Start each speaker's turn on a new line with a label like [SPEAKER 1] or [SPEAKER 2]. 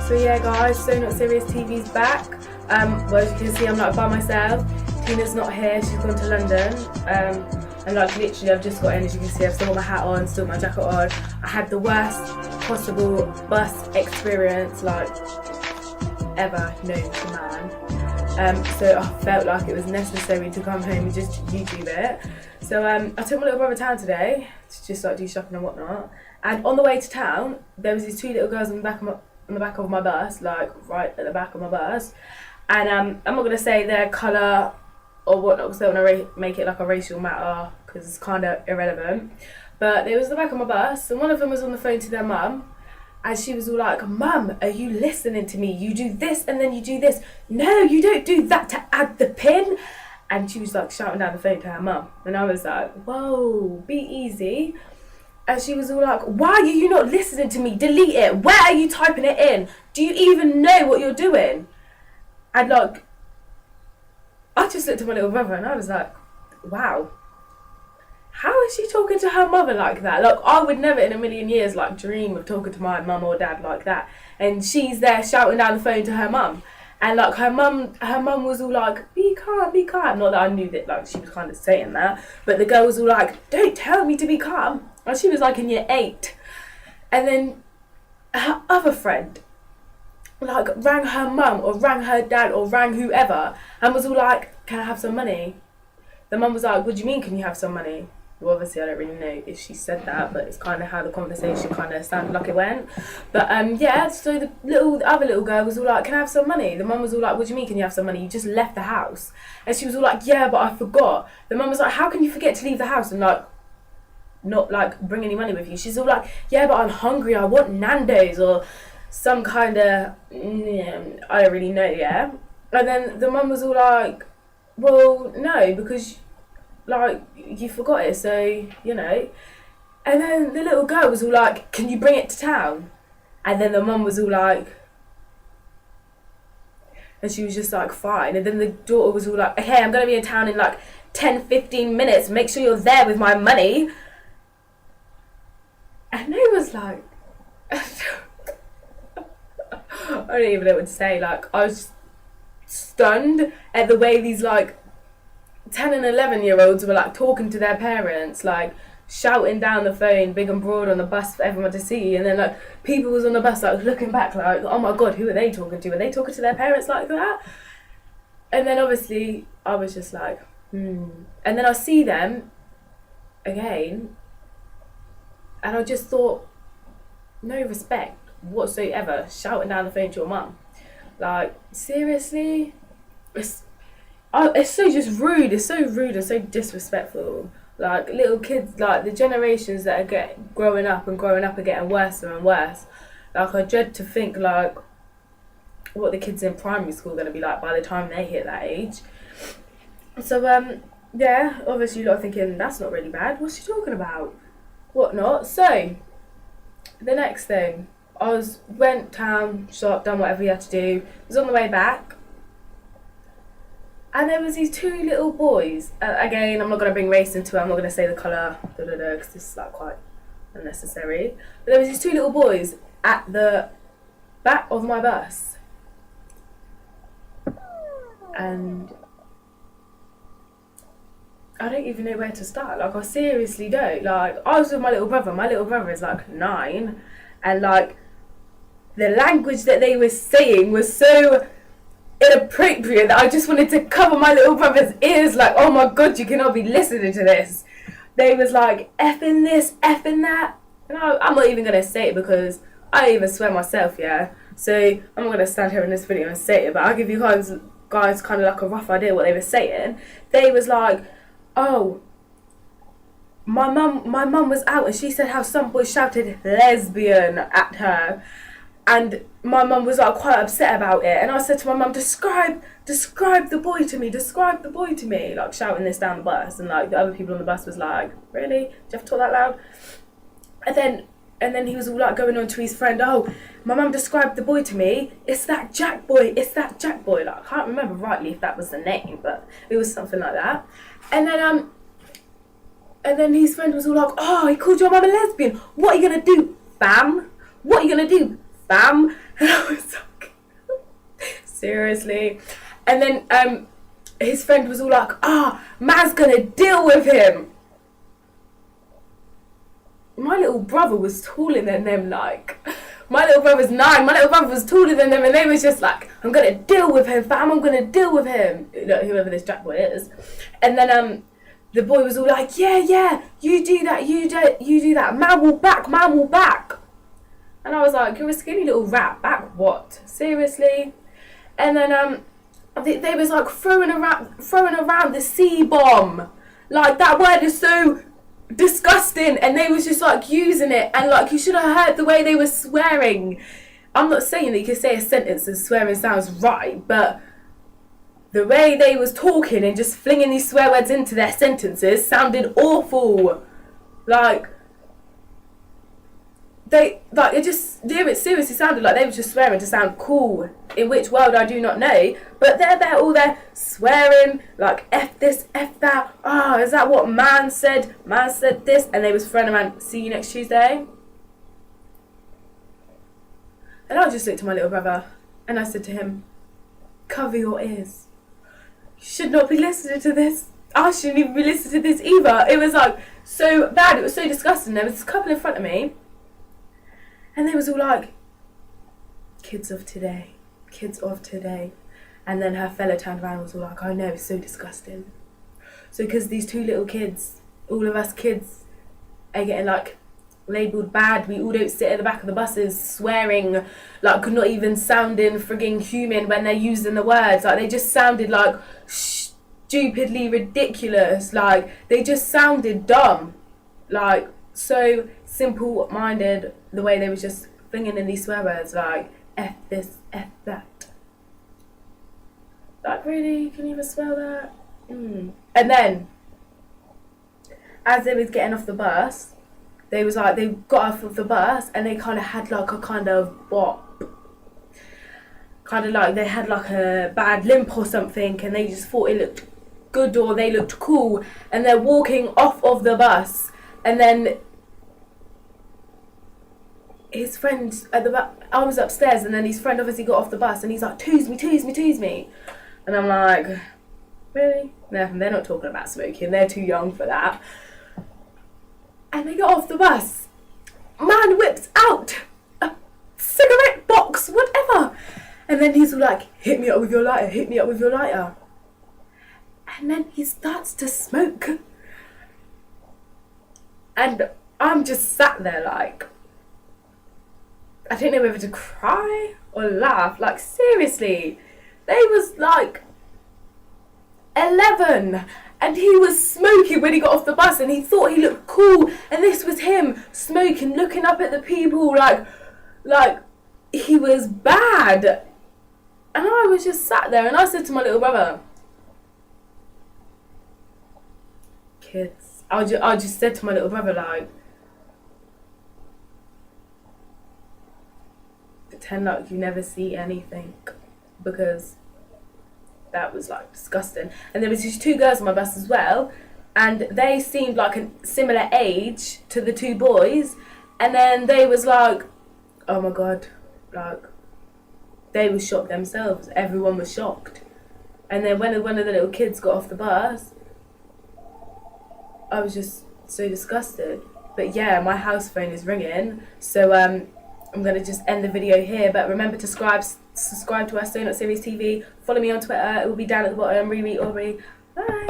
[SPEAKER 1] So yeah guys, So Not Serious TV's back. Well, as you can see, I'm not by myself. Tina's not here, she's gone to London. And like literally I've just got in, as you can see, I've still got my hat on, still got my jacket on. I had the worst possible bus experience like ever known to man. So I felt like it was necessary to come home and just YouTube it. So I took my little brother to town today to just like do shopping and whatnot. And on the way to town, there was these two little girls in the back of my bus, like right at the back of my bus. And I'm not gonna say their colour or whatnot because they want to make it like a racial matter because it's kind of irrelevant. But it was at the back of my bus, and one of them was on the phone to their mum. And she was all like, "Mum, are you listening to me? You do this and then you do this. No, you don't do that to add the pin." And she was like shouting down the phone to her mum. And I was like, whoa, be easy. And she was all like, "Why are you not listening to me? Delete it. Where are you typing it in? Do you even know what you're doing?" And like, I just looked at my little brother and I was like, wow. How is she talking to her mother like that? Like, I would never in a million years like dream of talking to my mum or dad like that. And she's there shouting down the phone to her mum. And like her mum was all like, be calm, be calm. Not that I knew that like she was kind of saying that, but the girl was all like, "Don't tell me to be calm." And she was like in year 8. And then her other friend like rang her mum or rang her dad or rang whoever and was all like, "Can I have some money?" The mum was like, "What do you mean, can you have some money?" Well, obviously I don't really know if she said that, but it's kind of how the conversation kind of sounded like it went. But yeah, so the other little girl was all like, "Can I have some money?" The mum was all like, "What do you mean, can you have some money? You just left the house." And she was all like, "Yeah, but I forgot." The mum was like, "How can you forget to leave the house and like not like bring any money with you?" She's all like, "Yeah, but I'm hungry, I want Nando's," or some kind of, I don't really know, yeah. And then the mum was all like, "Well, no, because like you forgot it, so you know." And then the little girl was all like, "Can you bring it to town?" And then the mum was all like, and she was just like, "Fine." And then the daughter was all like, "Okay, I'm gonna be in town in like 10-15 minutes, make sure you're there with my money." And they was like, I don't even know what to say. Like, I was stunned at the way these like 10 and 11-year-olds were like talking to their parents, like shouting down the phone big and broad on the bus for everyone to see. And then like people was on the bus like looking back like, "Oh my god, who are they talking to? Are they talking to their parents like that?" And then obviously I was just like, And then I see them again and I just thought, no respect whatsoever, shouting down the phone to your mum. Like, seriously? It's so just rude. It's so rude and so disrespectful. Like, little kids, like the generations that are growing up are getting worse and worse. Like, I dread to think like what the kids in primary school are going to be like by the time they hit that age. So yeah, obviously you're thinking that's not really bad. What's she talking about? Whatnot. So the next thing, went town, shop, done whatever you had to do. Was on the way back, and there was these two little boys. Again, I'm not going to bring race into it. I'm not going to say the colour, because this is like quite unnecessary. But there was these two little boys at the back of my bus, and I don't even know where to start. Like, I seriously don't. Like, I was with my little brother. My little brother is like 9, and like the language that they were saying was so inappropriate that I just wanted to cover my little brother's ears. Like, oh my god, you cannot be listening to this. They was like effing this, effing that, and I'm not even gonna say it because I even swear myself, yeah. So I'm not gonna stand here in this video and say it, but I'll give you guys kind of like a rough idea what they were saying. They was like, "Oh, my mum was out and she said how some boy shouted lesbian at her." And my mum was like quite upset about it. And I said to my mum, describe the boy to me, describe the boy to me. Like shouting this down the bus. And like the other people on the bus was like, "Really? Do you have to talk that loud?" And then he was all like going on to his friend, "Oh, my mum described the boy to me. It's that Jack boy, it's that Jack boy." Like, I can't remember rightly if that was the name, but it was something like that. And then And then his friend was all like, oh, he called your mum a lesbian. What are you going to do, fam? What are you going to do, fam? And I was like, seriously. And then his friend was all like, man's going to deal with him. My little brother was taller than them, like. My little brother's 9. My little brother was taller than them, and they was just like, I'm going to deal with him, fam. I'm going to deal with him. Look, whoever this Jack boy is. And then the boy was all like, yeah, you do that, you do that. Man will back, man will back. And I was like, you're a skinny little rat. Back what? Seriously? And then they was like throwing around the C-bomb. Like, that word is so disgusting, and they was just like using it, and like, you should have heard the way they were swearing. I'm not saying that you can say a sentence and swearing sounds right, but the way they was talking and just flinging these swear words into their sentences sounded awful. Like, it seriously sounded like they were just swearing to sound cool. In which world, I do not know. But they're there all there swearing, like, F this, F that. Is that what man said? Man said this. And they was throwing around, see you next Tuesday. And I just looked to my little brother and I said to him, cover your ears. You should not be listening to this. I shouldn't even be listening to this either. It was like so bad. It was so disgusting. There was a couple in front of me. And they was all like, kids of today. And then her fella turned around and was all like, I know, it's so disgusting. So because these two little kids, all of us kids are getting like labelled bad. We all don't sit at the back of the buses swearing, like not even sounding frigging human when they're using the words. Like, they just sounded like stupidly ridiculous. Like, they just sounded dumb. Like, so simple-minded, the way they was just flinging in these swear words, like, F this, F that. Like, really? Can you even spell that? And then, as they was getting off the bus, they was like, they got off of the bus and they kind of had like a kind of bop. Kind of like they had like a bad limp or something, and they just thought it looked good or they looked cool, and they're walking off of the bus, and then his friend at the back, I was upstairs, and then his friend obviously got off the bus and he's like, toos me. And I'm like, really? No, they're not talking about smoking, they're too young for that. And they got off the bus. Man whips out a cigarette box, whatever. And then he's all like, hit me up with your lighter. And then he starts to smoke. And I'm just sat there like, I didn't know whether to cry or laugh. Like, seriously, they was like 11 and he was smoking when he got off the bus, and he thought he looked cool, and this was him smoking, looking up at the people like he was bad. And I was just sat there and I said to my little brother, kids, I just said to my little brother, like, pretend like you never see anything, because that was like disgusting. And there was these two girls on my bus as well, and they seemed like a similar age to the two boys, and then they was like, oh my god, like, they were shocked themselves. Everyone was shocked. And then when one of the little kids got off the bus, I was just so disgusted. But yeah, my house phone is ringing, so I'm going to just end the video here. But remember to subscribe to our So Not Serious TV. Follow me on Twitter. It will be down at the bottom. Riri Aubrey. Bye.